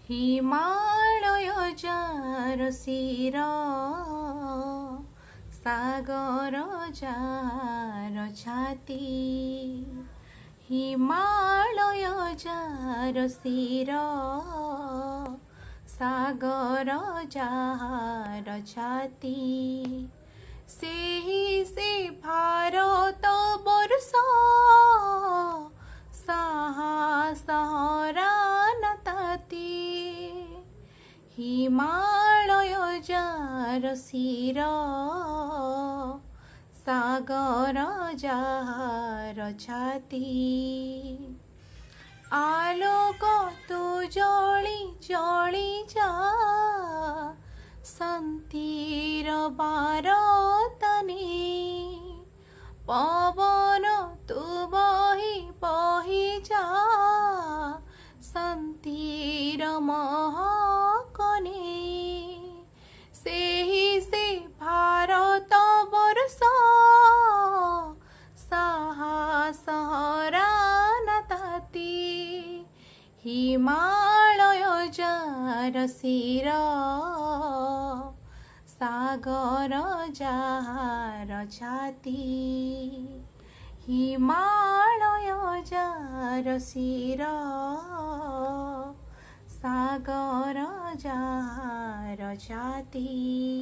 ହିମାଳୟ ଯାର ଶିର, ସାଗର ଯାର ଛାତି। ହିମାଳୟ ଯାର ଶିର, ସାଗର ଯାର ଛାତି। ସେହି ସେ ଭାରତ ବର୍ଷ, ସାହସର ତାତି। ହିମାଳୟ ଯାର ଶିର, ସାଗର ଯାର ଛାତି। ଆଲୋକ ତୁ ଜଳି ଜଳି ଯା, ଶାନ୍ତିର ବାରତାନେ। ପବନ ତୁ ବହି ବହି ଯା, ଶାନ୍ତିର ମହକନେ। ସେହି ସେ ଭାରତ ବର୍ଷ, ସାହସର ତାତି। ହିମାଳୟ ଯାର ଶିର, ସାଗର ଯାର ଛାତି। ହିମାଳୟ ଯାର ଶିର, ସାଗର ଯାର ଛାତି।